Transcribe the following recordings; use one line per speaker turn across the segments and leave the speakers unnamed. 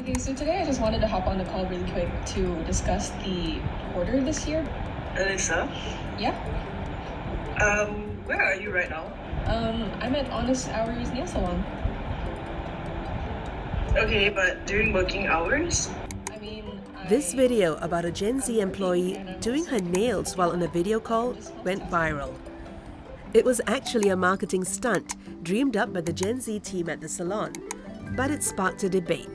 Okay, so today I just wanted to hop on the call really quick to discuss the order this year.
Alyssa,
Yeah,
where are you right now?
I'm at Honest Hours Nail Salon.
Okay, but during working hours?
I mean,
This video about a Gen Z
I'm working
employee
and I'm
doing
also
her nails while on a video call went viral. It was actually a marketing stunt dreamed up by the Gen Z team at the salon, but it sparked a debate.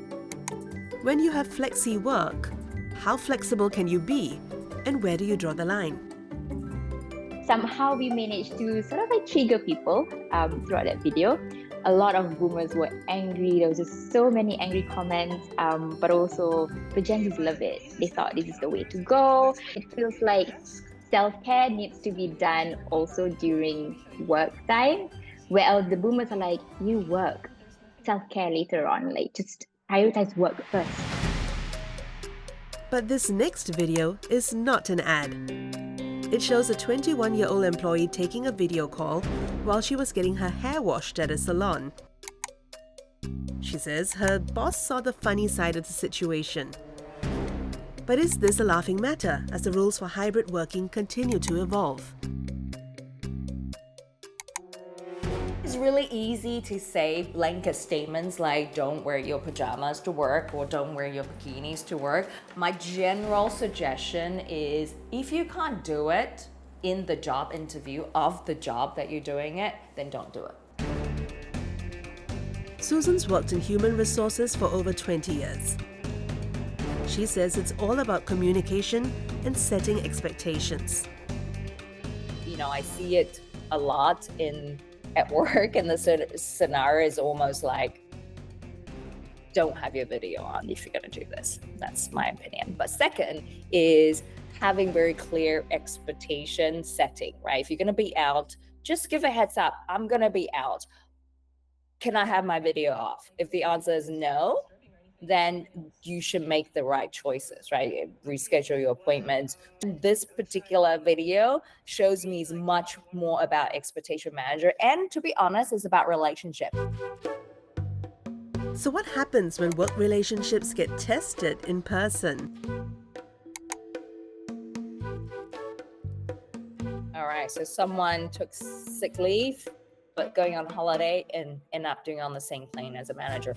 When you have flexi work, how flexible can you be, and where do you draw the line?
Somehow we managed to sort of like trigger people throughout that video. A lot of boomers were angry. There was just so many angry comments, but also the Gen Zs love it. They thought this is the way to go. It feels like self-care needs to be done also during work time, where the boomers are like, you work, self-care later on, like just prioritize work first.
But this next video is not an ad. It shows a 21-year-old employee taking a video call while she was getting her hair washed at a salon. She says her boss saw the funny side of the situation. But is this a laughing matter as the rules for hybrid working continue to evolve?
It's really easy to say blanket statements like don't wear your pajamas to work or don't wear your bikinis to work. My general suggestion is if you can't do it in the job interview of the job that you're doing it, then don't do it.
Susan's worked in human resources for over 20 years. She says it's all about communication and setting expectations.
You know, I see it a lot at work, and the scenario is almost like, don't have your video on if you're going to do this. That's my opinion. But second is having very clear expectation setting, right? If you're going to be out, just give a heads up. I'm going to be out. Can I have my video off? If the answer is no, then you should make the right choices, right? Reschedule your appointments. This particular video shows me is much more about expectation manager, and to be honest, it's about relationship.
So what happens when work relationships get tested in person?
All right, so someone took sick leave, but going on holiday and end up doing on the same plane as a manager.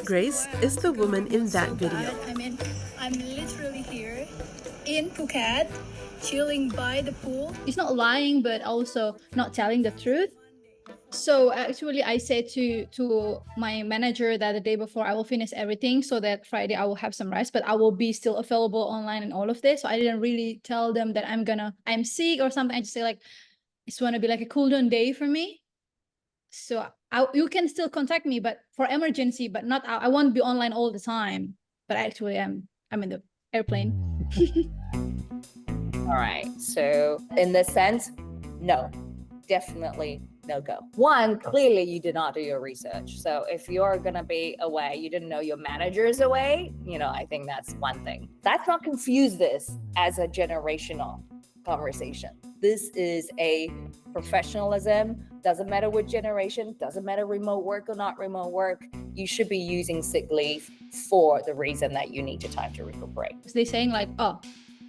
Grace is the woman in that video.
I mean, I'm literally here in Phuket, chilling by the pool.
It's not lying, but also not telling the truth. So actually, I said to my manager that the day before I will finish everything so that Friday I will have some rest, but I will be still available online and all of this. So I didn't really tell them that I'm sick or something. I just say like, it's going to be like a cool down day for me. So you can still contact me, but for emergency, but not, I won't be online all the time. But actually, I'm in the airplane.
All right, so in this sense, no, definitely no go. One, clearly you did not do your research. So if you're gonna be away, you didn't know your manager is away, I think that's one thing. Let's not confuse this as a generational conversation. This is a professionalism. Doesn't matter what generation, doesn't matter remote work or not remote work. You should be using sick leave for the reason that you need your time to recuperate.
They're saying like, oh,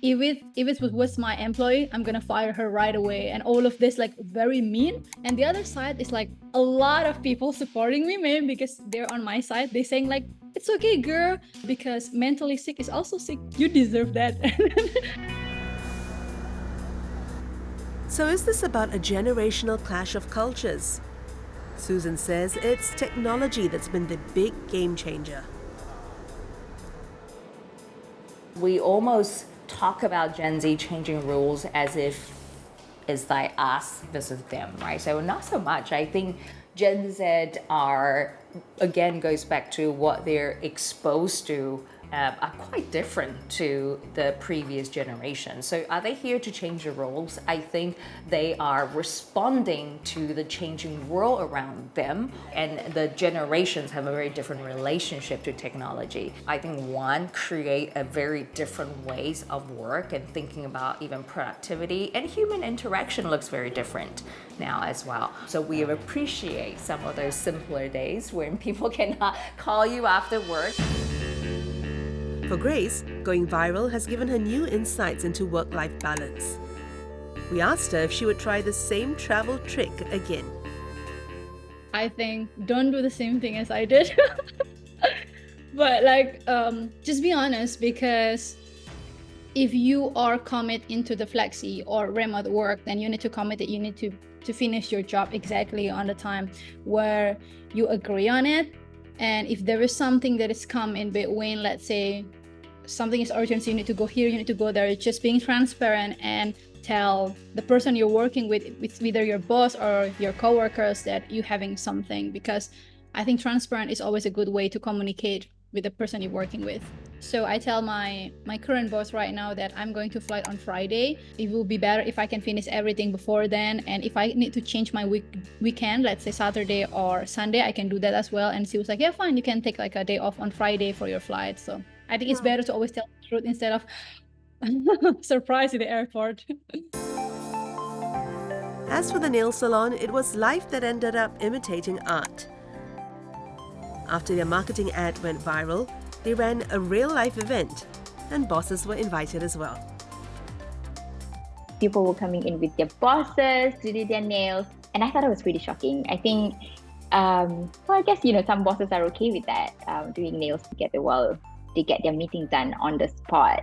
if it was my employee, I'm gonna fire her right away, and all of this like very mean. And the other side is like a lot of people supporting me, maybe because they're on my side. They're saying like, it's okay, girl, because mentally sick is also sick. You deserve that.
So is this about a generational clash of cultures? Susan says it's technology that's been the big game changer.
We almost talk about Gen Z changing rules as if it's like us versus them, right? So not so much. I think Gen Z again, goes back to what they're exposed to are quite different to the previous generation. So are they here to change the roles? I think they are responding to the changing world around them, and the generations have a very different relationship to technology. I think one create a very different ways of work and thinking about even productivity, and human interaction looks very different now as well. So we appreciate some of those simpler days when people cannot call you after work.
For Grace, going viral has given her new insights into work-life balance. We asked her if she would try the same travel trick again.
I think don't do the same thing as I did. But just be honest, because if you are commit into the flexi or remote work, then you need to commit that you need to finish your job exactly on the time where you agree on it. And if there is something that is come in between, let's say something is urgent, so you need to go here, you need to go there, it's just being transparent and tell the person you're working with either your boss or your coworkers that you're having something, because I think transparent is always a good way to communicate with the person you're working with. So I tell my current boss right now that I'm going to flight on Friday. It will be better if I can finish everything before then, and if I need to change my weekend, let's say Saturday or Sunday, I can do that as well. And she was like, yeah, fine, you can take like a day off on Friday for your flight. So I think it's better to always tell the truth instead of surprise in the airport.
As for the nail salon, it was life that ended up imitating art. After their marketing ad went viral, they ran a real-life event, and bosses were invited as well.
People were coming in with their bosses to do their nails, and I thought it was pretty shocking. I think, well, I guess, some bosses are okay with that, doing nails together while they get their meetings done on the spot.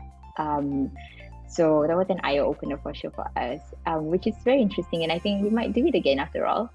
So that was an eye-opener for sure for us, which is very interesting, and I think we might do it again after all.